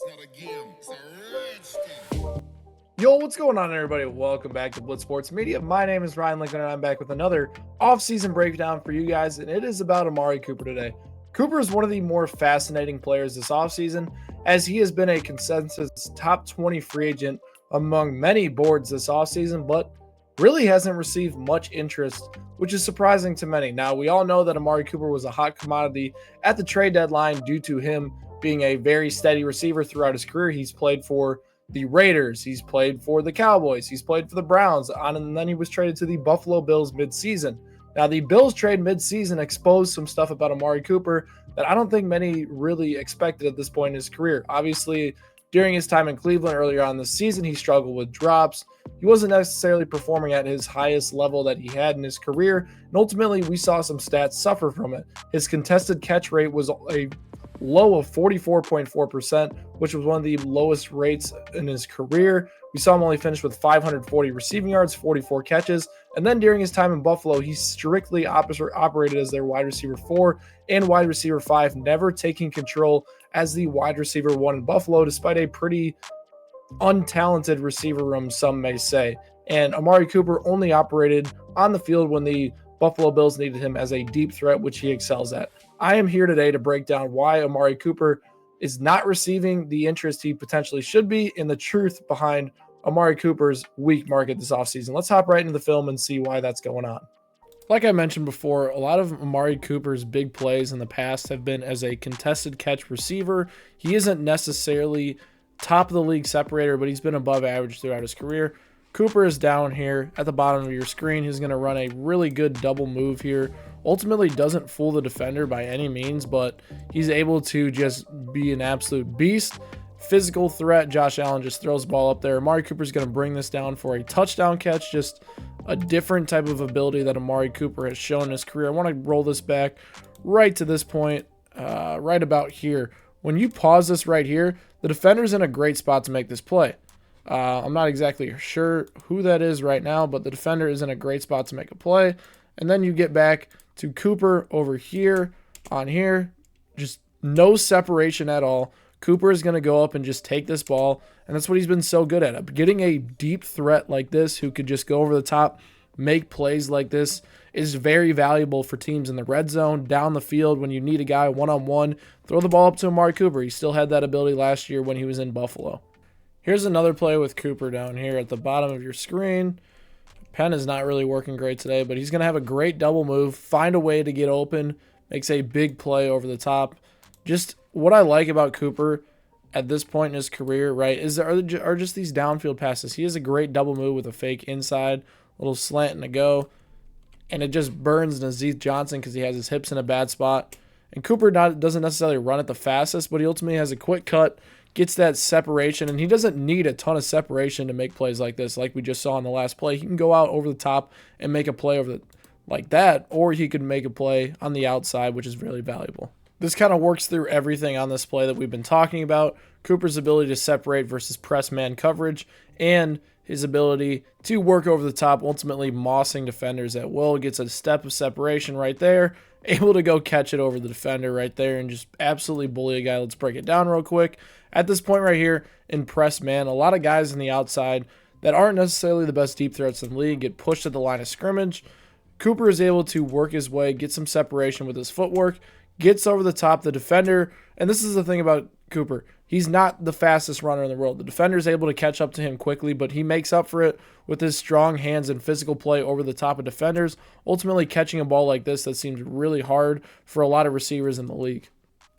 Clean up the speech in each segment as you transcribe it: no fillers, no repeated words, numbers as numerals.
not a game, it's a rich thing. Yo, what's going on, everybody? Welcome back to Blitz Sports Media. My name is Ryan Lincoln, and I'm back with another off-season breakdown for you guys, and it is about Amari Cooper today. Cooper is one of the more fascinating players this offseason, as he has been a consensus top 20 free agent among many boards this offseason, but really hasn't received much interest, which is surprising to many. Now, we all know that Amari Cooper was a hot commodity at the trade deadline due to him being a very steady receiver throughout his career. He's played for the Raiders, he's played for the Cowboys, he's played for the Browns, and then he was traded to the Buffalo Bills midseason. Now, the Bills trade midseason exposed some stuff about Amari Cooper that I don't think many really expected at this point in his career. Obviously, during his time in Cleveland earlier on this season, he struggled with drops. He wasn't necessarily performing at his highest level that he had in his career, and ultimately we saw some stats suffer from it. His contested catch rate was a low of 44.4%, which was one of the lowest rates in his career. We saw him only finish with 540 receiving yards, 44 catches, and then during his time in Buffalo, he strictly operated as their wide receiver 4 and wide receiver 5, never taking control as the wide receiver 1 in Buffalo, despite a pretty untalented receiver room, some may say. And Amari Cooper only operated on the field when the Buffalo Bills needed him as a deep threat, which he excels at. I am here today to break down why Amari Cooper is not receiving the interest he potentially should be and the truth behind Amari Cooper's weak market this offseason. Let's hop right into the film and see why that's going on. Like I mentioned before, a lot of Amari Cooper's big plays in the past have been as a contested catch receiver. He isn't necessarily top of the league separator, but he's been above average throughout his career. Cooper is down here at the bottom of your screen. He's going to run a really good double move here. Ultimately doesn't fool the defender by any means, but he's able to just be an absolute beast. Physical threat. Josh Allen just throws the ball up there. Amari Cooper's going to bring this down for a touchdown catch. Just a different type of ability that Amari Cooper has shown in his career. I want to roll this back right to this point, right about here. When you pause this right here, the defender's in a great spot to make this play. I'm not exactly sure who that is right now, but the defender is in a great spot to make a play. And then you get back to Cooper over here, on here, just no separation at all. Cooper is going to go up and just take this ball, and that's what he's been so good at. Getting a deep threat like this who could just go over the top, make plays like this is very valuable for teams in the red zone, down the field when you need a guy one-on-one. Throw the ball up to Amari Cooper. He still had that ability last year when he was in Buffalo. Here's another play with Cooper down here at the bottom of your screen. Pen is not really working great today, but he's going to have a great double move, find a way to get open, makes a big play over the top. Just what I like about Cooper at this point in his career, right, are just these downfield passes. He has a great double move with a fake inside, little slant and a go, and it just burns Nazeeth Johnson because he has his hips in a bad spot. And Cooper doesn't necessarily run it the fastest, but he ultimately has a quick cut, gets that separation, and he doesn't need a ton of separation to make plays like this, like we just saw in the last play. He can go out over the top and make a play like that, or he could make a play on the outside, which is really valuable. This kind of works through everything on this play that we've been talking about. Cooper's ability to separate versus press man coverage, and his ability to work over the top, ultimately mossing defenders at will. Gets a step of separation right there, able to go catch it over the defender right there and just absolutely bully a guy. Let's break it down real quick. At this point right here in press man, a lot of guys on the outside that aren't necessarily the best deep threats in the league get pushed at the line of scrimmage. Cooper is able to work his way, get some separation with his footwork, gets over the top the defender, and this is the thing about Cooper. He's not the fastest runner in the world. The defender is able to catch up to him quickly, but he makes up for it with his strong hands and physical play over the top of defenders, ultimately catching a ball like this that seems really hard for a lot of receivers in the league.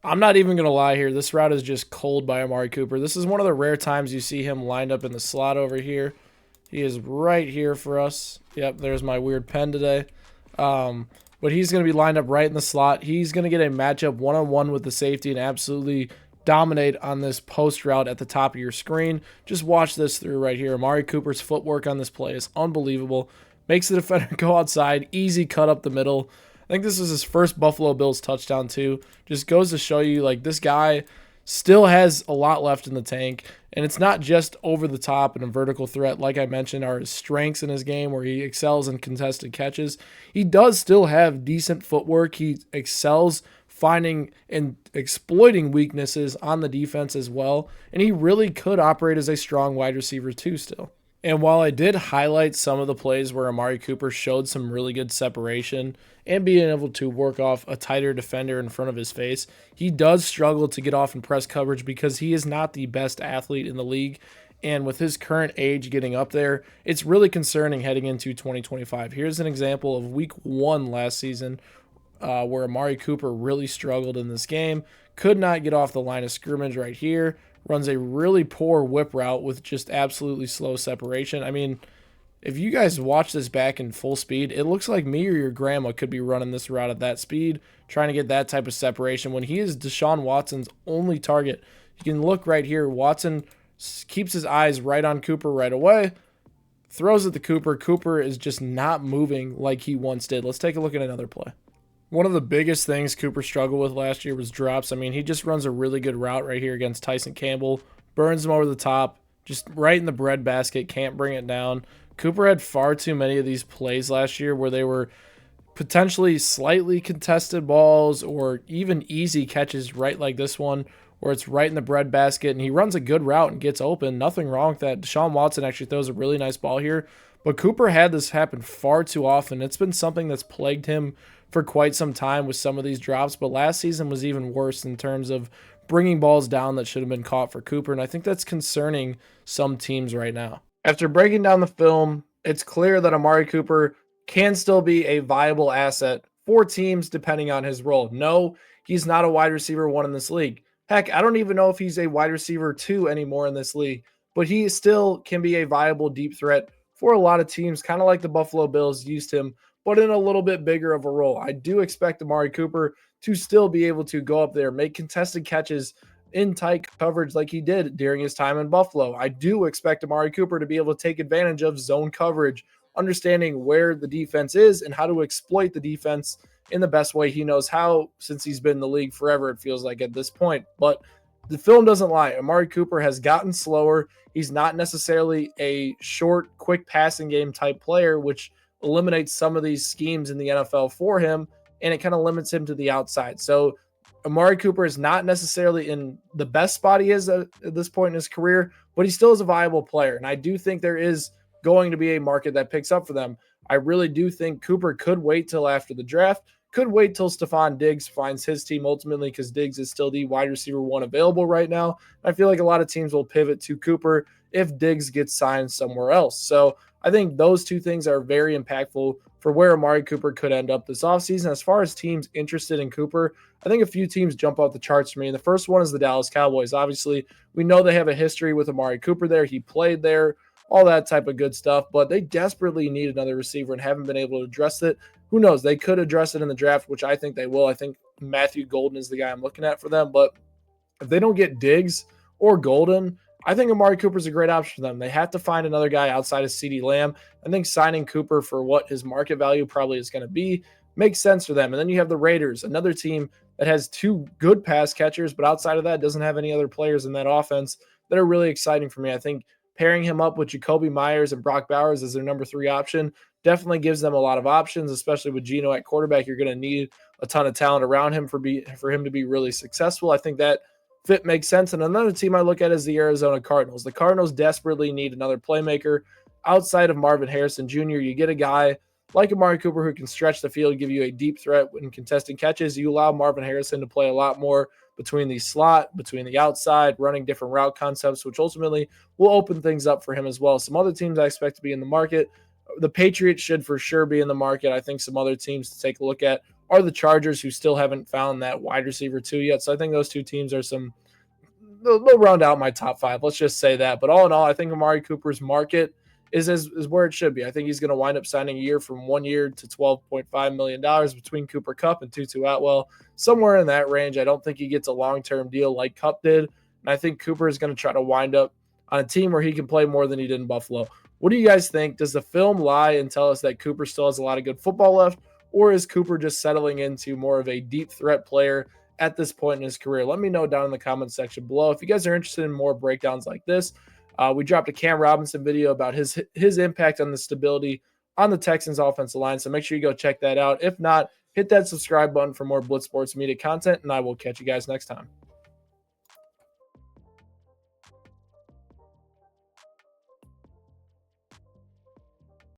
I'm not even going to lie here. This route is just cold by Amari Cooper. This is one of the rare times you see him lined up in the slot over here. He is right here for us. Yep, there's my weird pen today. But he's going to be lined up right in the slot. He's going to get a matchup one-on-one with the safety and absolutely dominate on this post route at the top of your screen. Just watch this through right here. Amari Cooper's footwork on this play is unbelievable. Makes the defender go outside. Easy cut up the middle. I think this is his first Buffalo Bills touchdown too. Just goes to show you, like, this guy still has a lot left in the tank. And it's not just over the top and a vertical threat, like I mentioned, are his strengths in his game where he excels in contested catches. He does still have decent footwork. He excels finding and exploiting weaknesses on the defense as well. And he really could operate as a strong wide receiver too still. And while I did highlight some of the plays where Amari Cooper showed some really good separation and being able to work off a tighter defender in front of his face, he does struggle to get off in press coverage because he is not the best athlete in the league. And with his current age getting up there, it's really concerning heading into 2025. Here's an example of week 1 last season where Amari Cooper really struggled in this game. Could not get off the line of scrimmage right here. Runs a really poor whip route with just absolutely slow separation. I mean, if you guys watch this back in full speed, it looks like me or your grandma could be running this route at that speed, trying to get that type of separation when he is Deshaun Watson's only target. You can look right here. Watson keeps his eyes right on Cooper right away, throws at the Cooper. Cooper is just not moving like he once did. Let's take a look at another play. One of the biggest things Cooper struggled with last year was drops. I mean, he just runs a really good route right here against Tyson Campbell. Burns him over the top, just right in the breadbasket, can't bring it down. Cooper had far too many of these plays last year where they were potentially slightly contested balls or even easy catches right like this one where it's right in the breadbasket and he runs a good route and gets open. Nothing wrong with that. Deshaun Watson actually throws a really nice ball here, but Cooper had this happen far too often. It's been something that's plagued him for quite some time with some of these drops, but last season was even worse in terms of bringing balls down that should have been caught for Cooper, and I think that's concerning some teams right now. After breaking down the film, it's clear that Amari Cooper can still be a viable asset for teams depending on his role. No, he's not a wide receiver 1 in this league. Heck, I don't even know if he's a wide receiver 2 anymore in this league, but he still can be a viable deep threat for a lot of teams, kind of like the Buffalo Bills used him, but in a little bit bigger of a role. I do expect Amari Cooper to still be able to go up there, make contested catches in tight coverage like he did during his time in Buffalo. I do expect Amari Cooper to be able to take advantage of zone coverage, understanding where the defense is and how to exploit the defense in the best way he knows how, since he's been in the league forever, it feels like at this point. But the film doesn't lie. Amari Cooper has gotten slower. He's not necessarily a short, quick passing game type player, which eliminates some of these schemes in the NFL for him, and it kind of limits him to the outside. So Amari Cooper is not necessarily in the best spot he is at this point in his career, but he still is a viable player. And I do think there is going to be a market that picks up for them. I really do think Cooper could wait till after the draft, could wait till Stephon Diggs finds his team ultimately, because Diggs is still the wide receiver 1 available right now. I feel like a lot of teams will pivot to Cooper if Diggs gets signed somewhere else. So I think those two things are very impactful for where Amari Cooper could end up this offseason. As far as teams interested in Cooper, I think a few teams jump off the charts for me. And the first one is the Dallas Cowboys. Obviously, we know they have a history with Amari Cooper there. He played there, all that type of good stuff, but they desperately need another receiver and haven't been able to address it. Who knows? They could address it in the draft, which I think they will. I think Matthew Golden is the guy I'm looking at for them. But if they don't get Diggs or Golden, I think Amari Cooper is a great option for them. They have to find another guy outside of CeeDee Lamb. I think signing Cooper for what his market value probably is going to be makes sense for them. And then you have the Raiders, another team that has 2 good pass catchers, but outside of that doesn't have any other players in that offense that are really exciting for me. I think pairing him up with Jacoby Myers and Brock Bowers as their number 3 option definitely gives them a lot of options, especially with Geno at quarterback. You're going to need a ton of talent around him for him to be really successful. I think that fit makes sense. And another team I look at is the Arizona Cardinals. The Cardinals desperately need another playmaker outside of Marvin Harrison Jr. You get a guy like Amari Cooper who can stretch the field, give you a deep threat when contesting catches. You allow Marvin Harrison to play a lot more between the slot, between the outside, running different route concepts, which ultimately will open things up for him as well. Some other teams I expect to be in the market. The Patriots should for sure be in the market. I think some other teams to take a look at are the Chargers, who still haven't found that wide receiver 2 yet. So I think those two teams are they'll round out my top 5. Let's just say that. But all in all, I think Amari Cooper's market is where it should be. I think he's going to wind up signing a year from 1 year to $12.5 million between Cooper Kupp and Tutu Atwell, somewhere in that range. I don't think he gets a long-term deal like Kupp did. And I think Cooper is going to try to wind up on a team where he can play more than he did in Buffalo. What do you guys think? Does the film lie and tell us that Cooper still has a lot of good football left? Or is Cooper just settling into more of a deep threat player at this point in his career? Let me know down in the comment section below. If you guys are interested in more breakdowns like this, we dropped a Cam Robinson video about his impact on the stability on the Texans offensive line. So make sure you go check that out. If not, hit that subscribe button for more Blitz Sports Media content, and I will catch you guys next time.